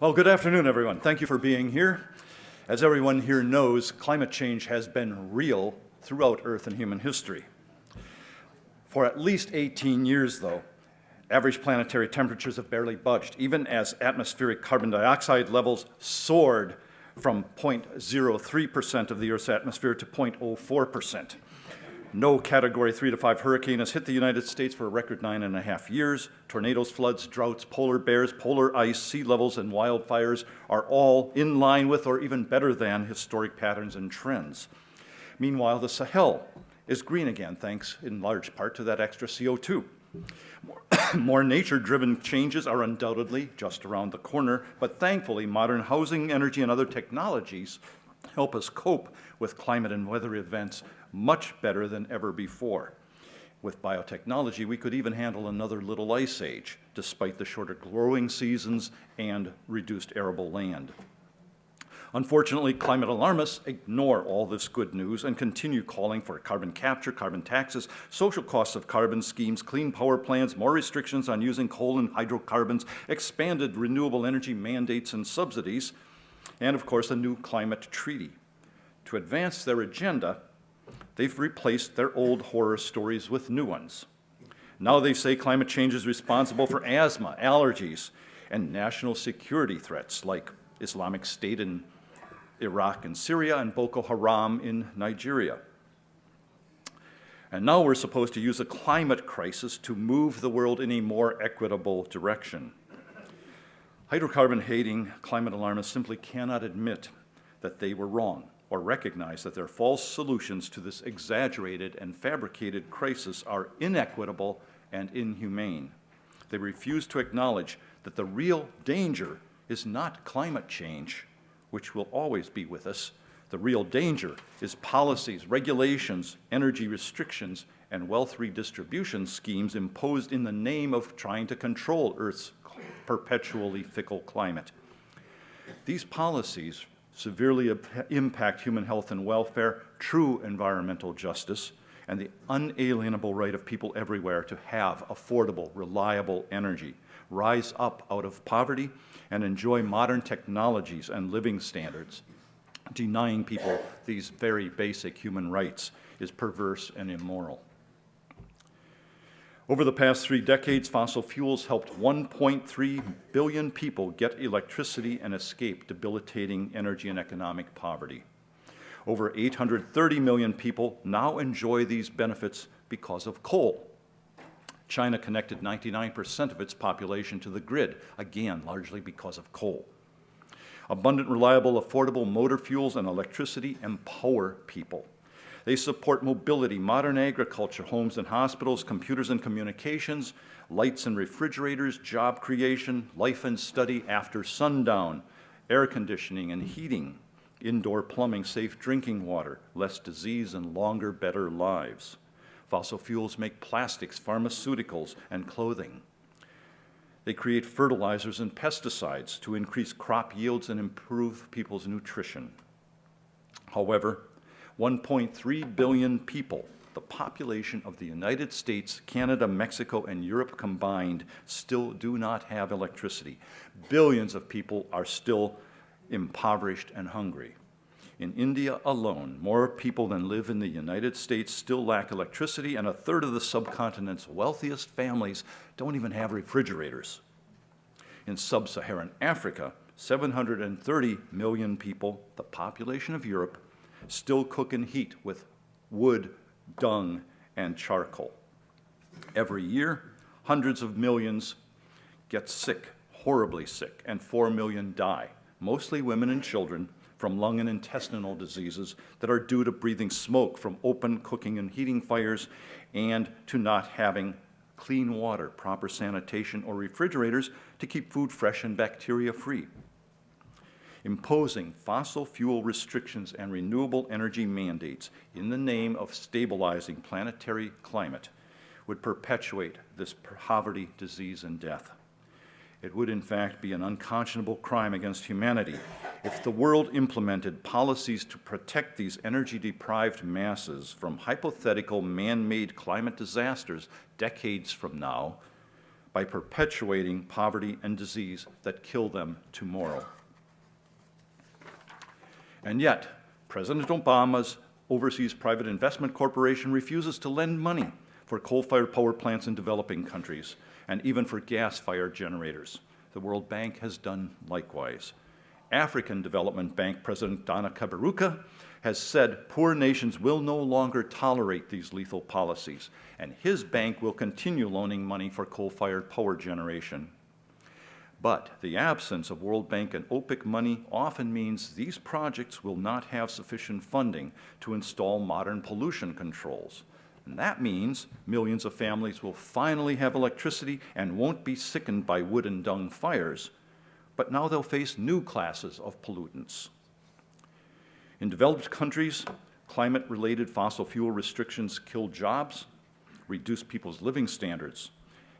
Well, good afternoon, everyone. Thank you for being here. As everyone here knows, climate change has been real throughout Earth and human history. For at least 18 years, though, average planetary temperatures have barely budged, even as atmospheric carbon dioxide levels soared from 0.03% of the Earth's atmosphere to 0.04%. No Category 3 to 5 hurricane has hit the United States for a record 9.5 years. Tornadoes, floods, droughts, polar bears, polar ice, sea levels, and wildfires are all in line with or even better than historic patterns and trends. Meanwhile, the Sahel is green again, thanks in large part to that extra CO2. More nature-driven changes are undoubtedly just around the corner, but thankfully, modern housing, energy, and other technologies help us cope with climate and weather events much better than ever before. With biotechnology, we could even handle another little ice age, despite the shorter growing seasons and reduced arable land. Unfortunately, climate alarmists ignore all this good news and continue calling for carbon capture, carbon taxes, social costs of carbon schemes, clean power plants, more restrictions on using coal and hydrocarbons, expanded renewable energy mandates and subsidies, and of course, a new climate treaty. To advance their agenda, they've replaced their old horror stories with new ones. Now they say climate change is responsible for asthma, allergies, and national security threats like Islamic State in Iraq and Syria and Boko Haram in Nigeria. And now we're supposed to use a climate crisis to move the world in a more equitable direction. Hydrocarbon-hating climate alarmists simply cannot admit that they were wrong or recognize that their false solutions to this exaggerated and fabricated crisis are inequitable and inhumane. They refuse to acknowledge that the real danger is not climate change, which will always be with us. The real danger is policies, regulations, energy restrictions, and wealth redistribution schemes imposed in the name of trying to control Earth's perpetually fickle climate. These policies severely impact human health and welfare, true environmental justice, and the unalienable right of people everywhere to have affordable, reliable energy, rise up out of poverty, and enjoy modern technologies and living standards. Denying people these very basic human rights is perverse and immoral. Over the past 3 decades, fossil fuels helped 1.3 billion people get electricity and escape debilitating energy and economic poverty. Over 830 million people now enjoy these benefits because of coal. China connected 99% of its population to the grid, again, largely because of coal. Abundant, reliable, affordable motor fuels and electricity empower people. They support mobility, modern agriculture, homes and hospitals, computers and communications, lights and refrigerators, job creation, life and study after sundown, air conditioning and heating, indoor plumbing, safe drinking water, less disease and longer, better lives. Fossil fuels make plastics, pharmaceuticals, and clothing. They create fertilizers and pesticides to increase crop yields and improve people's nutrition. However, 1.3 billion people, the population of the United States, Canada, Mexico, and Europe combined, still do not have electricity. Billions of people are still impoverished and hungry. In India alone, more people than live in the United States still lack electricity, and 1/3 of the subcontinent's wealthiest families don't even have refrigerators. In sub-Saharan Africa, 730 million people, the population of Europe, still cook and heat with wood, dung, and charcoal. Every year, hundreds of millions get sick, horribly sick, and 4 million die, mostly women and children, from lung and intestinal diseases that are due to breathing smoke from open cooking and heating fires and to not having clean water, proper sanitation, or refrigerators to keep food fresh and bacteria-free. Imposing fossil fuel restrictions and renewable energy mandates in the name of stabilizing planetary climate would perpetuate this poverty, disease, and death. It would, in fact, be an unconscionable crime against humanity if the world implemented policies to protect these energy-deprived masses from hypothetical man-made climate disasters decades from now by perpetuating poverty and disease that kill them tomorrow. And yet, President Obama's Overseas Private Investment Corporation refuses to lend money for coal-fired power plants in developing countries, and even for gas-fired generators. The World Bank has done likewise. African Development Bank President Dana Kaberuka has said poor nations will no longer tolerate these lethal policies, and his bank will continue loaning money for coal-fired power generation. But the absence of World Bank and OPIC money often means these projects will not have sufficient funding to install modern pollution controls. And that means millions of families will finally have electricity and won't be sickened by wood and dung fires, but now they'll face new classes of pollutants. In developed countries, climate-related fossil fuel restrictions kill jobs, reduce people's living standards,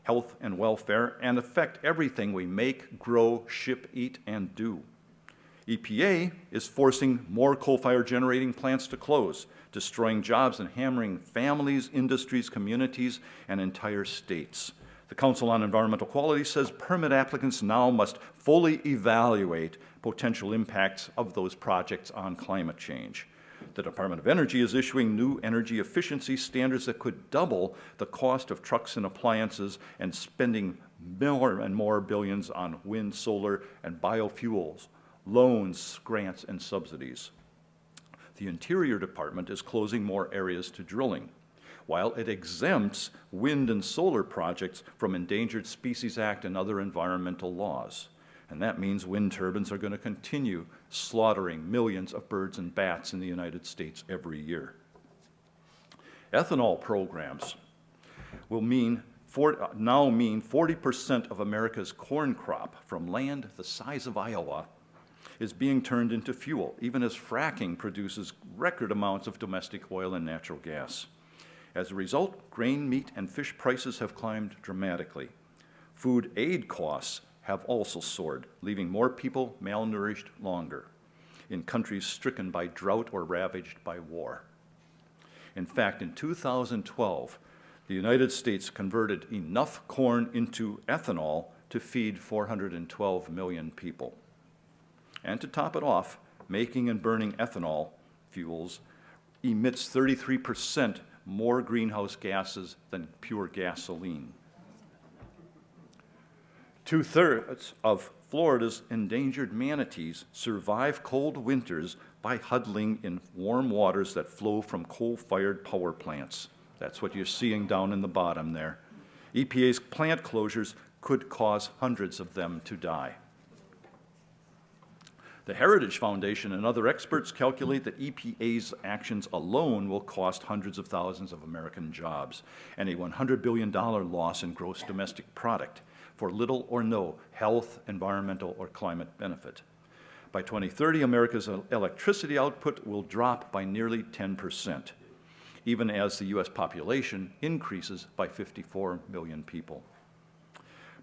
health and welfare, and affect everything we make, grow, ship, eat, and do. EPA is forcing more coal-fired generating plants to close, destroying jobs and hammering families, industries, communities, and entire states. The Council on Environmental Quality says permit applicants now must fully evaluate potential impacts of those projects on climate change. The Department of Energy is issuing new energy efficiency standards that could double the cost of trucks and appliances, and spending more and more billions on wind, solar, and biofuels, loans, grants, and subsidies. The Interior Department is closing more areas to drilling, while it exempts wind and solar projects from Endangered Species Act and other environmental laws. And that means wind turbines are going to continue slaughtering millions of birds and bats in the United States every year. Ethanol programs will now mean 40% of America's corn crop from land the size of Iowa is being turned into fuel, even as fracking produces record amounts of domestic oil and natural gas. As a result, grain, meat, and fish prices have climbed dramatically. Food aid costs have also soared, leaving more people malnourished longer in countries stricken by drought or ravaged by war. In fact, in 2012, the United States converted enough corn into ethanol to feed 412 million people. And to top it off, making and burning ethanol fuels emits 33% more greenhouse gases than pure gasoline. 2/3 of Florida's endangered manatees survive cold winters by huddling in warm waters that flow from coal-fired power plants. That's what you're seeing down in the bottom there. EPA's plant closures could cause hundreds of them to die. The Heritage Foundation and other experts calculate that EPA's actions alone will cost hundreds of thousands of American jobs and a $100 billion loss in gross domestic product for little or no health, environmental, or climate benefit. By 2030, America's electricity output will drop by nearly 10%, even as the U.S. population increases by 54 million people.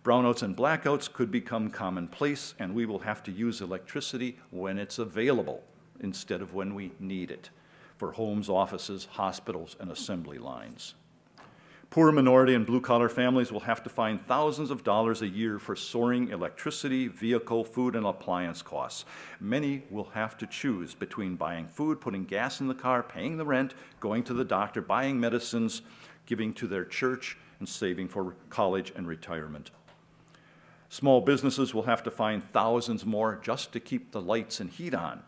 Brownouts and blackouts could become commonplace, and we will have to use electricity when it's available instead of when we need it for homes, offices, hospitals, and assembly lines. Poor minority and blue-collar families will have to find thousands of dollars a year for soaring electricity, vehicle, food, and appliance costs. Many will have to choose between buying food, putting gas in the car, paying the rent, going to the doctor, buying medicines, giving to their church, and saving for college and retirement. Small businesses will have to find thousands more just to keep the lights and heat on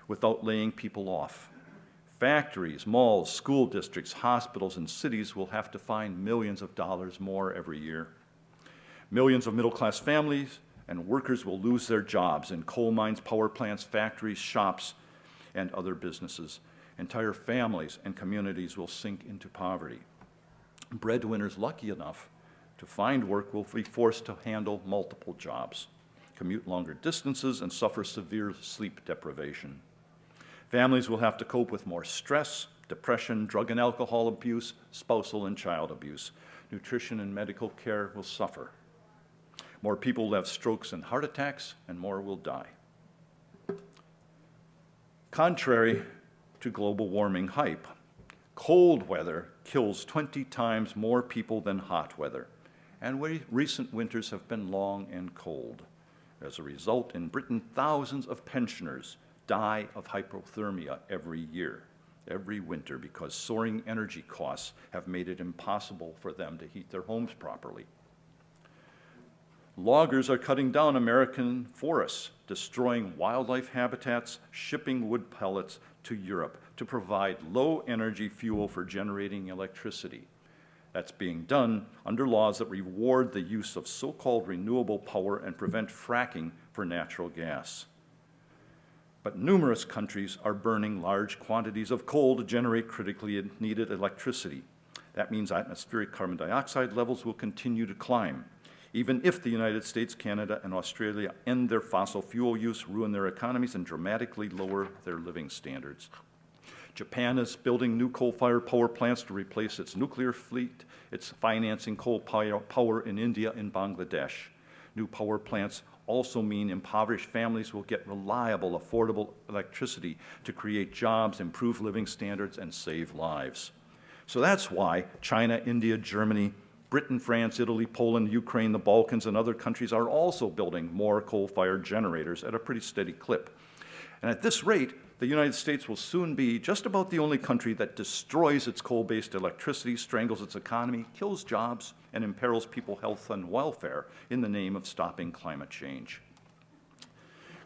without laying people off. Factories, malls, school districts, hospitals, and cities will have to find millions of dollars more every year. Millions of middle-class families and workers will lose their jobs in coal mines, power plants, factories, shops, and other businesses. Entire families and communities will sink into poverty. Breadwinners lucky enough to find work will be forced to handle multiple jobs, commute longer distances, and suffer severe sleep deprivation. Families will have to cope with more stress, depression, drug and alcohol abuse, spousal and child abuse. Nutrition and medical care will suffer. More people will have strokes and heart attacks, and more will die. Contrary to global warming hype, cold weather kills 20 times more people than hot weather, and recent winters have been long and cold. As a result, in Britain, thousands of pensioners die of hypothermia every year, every winter, because soaring energy costs have made it impossible for them to heat their homes properly. Loggers are cutting down American forests, destroying wildlife habitats, shipping wood pellets to Europe to provide low-energy fuel for generating electricity. That's being done under laws that reward the use of so-called renewable power and prevent fracking for natural gas. But numerous countries are burning large quantities of coal to generate critically needed electricity. That means atmospheric carbon dioxide levels will continue to climb. Even if the United States, Canada, and Australia end their fossil fuel use, ruin their economies, and dramatically lower their living standards. Japan is building new coal-fired power plants to replace its nuclear fleet. It's financing coal power in India and Bangladesh. New power plants also mean impoverished families will get reliable, affordable electricity to create jobs, improve living standards, and save lives. So that's why China, India, Germany, Britain, France, Italy, Poland, Ukraine, the Balkans, and other countries are also building more coal-fired generators at a pretty steady clip. And at this rate, the United States will soon be just about the only country that destroys its coal-based electricity, strangles its economy, kills jobs, and imperils people's health and welfare in the name of stopping climate change.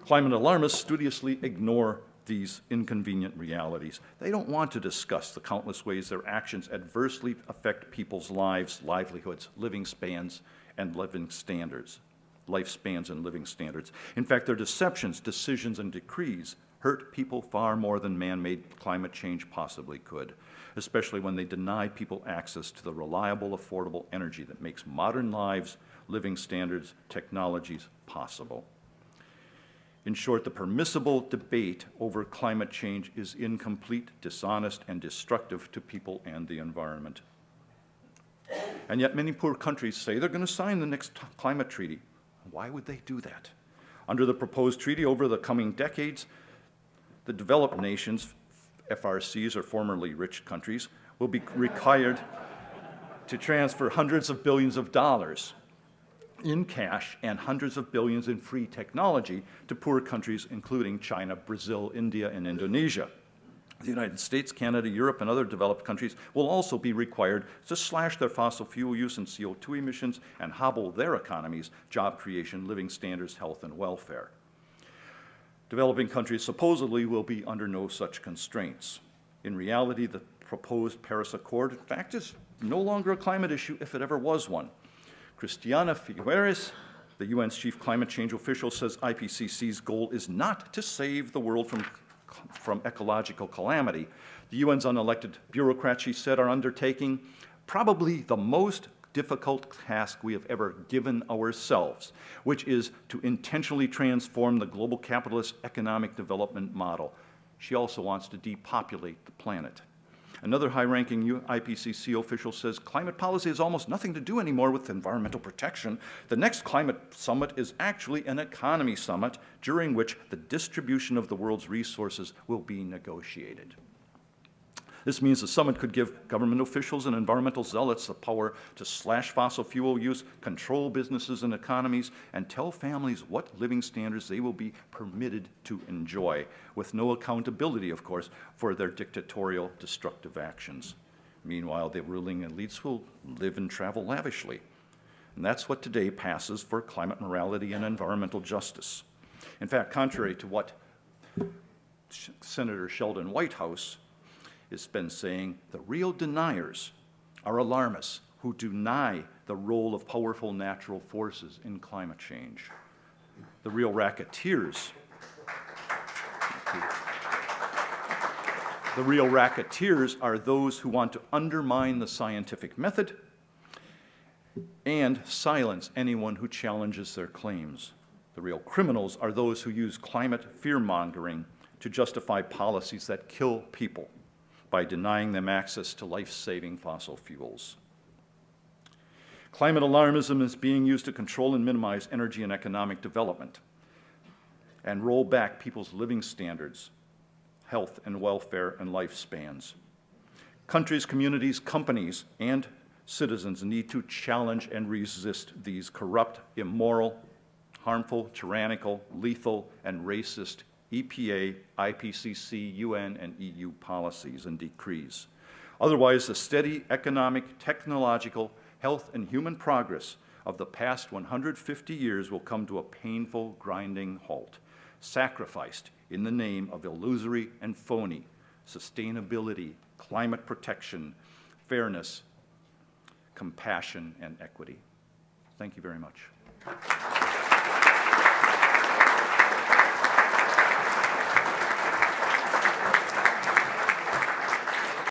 Climate alarmists studiously ignore these inconvenient realities. They don't want to discuss the countless ways their actions adversely affect people's lives, livelihoods, living spans, and living standards. Lifespans and living standards. In fact, their deceptions, decisions, and decrees hurt people far more than man-made climate change possibly could, especially when they deny people access to the reliable, affordable energy that makes modern lives, living standards, technologies possible. In short, the permissible debate over climate change is incomplete, dishonest, and destructive to people and the environment. And yet many poor countries say they're going to sign the next climate treaty. Why would they do that? Under the proposed treaty over the coming decades, the developed nations, FRCs, or formerly rich countries, will be required to transfer hundreds of billions of dollars in cash and hundreds of billions in free technology to poor countries including China, Brazil, India, and Indonesia. The United States, Canada, Europe, and other developed countries will also be required to slash their fossil fuel use and CO2 emissions and hobble their economies, job creation, living standards, health, and welfare. Developing countries supposedly will be under no such constraints. In reality, the proposed Paris Accord, in fact, is no longer a climate issue if it ever was one. Christiana Figueres, the UN's chief climate change official, says IPCC's goal is not to save the world from ecological calamity. The UN's unelected bureaucrats, she said, are undertaking probably the most difficult task we have ever given ourselves, which is to intentionally transform the global capitalist economic development model. She also wants to depopulate the planet. Another high-ranking IPCC official says climate policy has almost nothing to do anymore with environmental protection. The next climate summit is actually an economy summit during which the distribution of the world's resources will be negotiated. This means the summit could give government officials and environmental zealots the power to slash fossil fuel use, control businesses and economies, and tell families what living standards they will be permitted to enjoy, with no accountability, of course, for their dictatorial, destructive actions. Meanwhile, the ruling elites will live and travel lavishly. And that's what today passes for climate morality and environmental justice. In fact, contrary to what Senator Sheldon Whitehouse has been saying, the real deniers are alarmists who deny the role of powerful natural forces in climate change. The real racketeers are those who want to undermine the scientific method and silence anyone who challenges their claims. The real criminals are those who use climate fear-mongering to justify policies that kill people by denying them access to life-saving fossil fuels. Climate alarmism is being used to control and minimize energy and economic development and roll back people's living standards, health and welfare, and lifespans. Countries, communities, companies, and citizens need to challenge and resist these corrupt, immoral, harmful, tyrannical, lethal, and racist EPA, IPCC, UN, and EU policies and decrees. Otherwise, the steady economic, technological, health, and human progress of the past 150 years will come to a painful, grinding halt, sacrificed in the name of illusory and phony sustainability, climate protection, fairness, compassion, and equity. Thank you very much.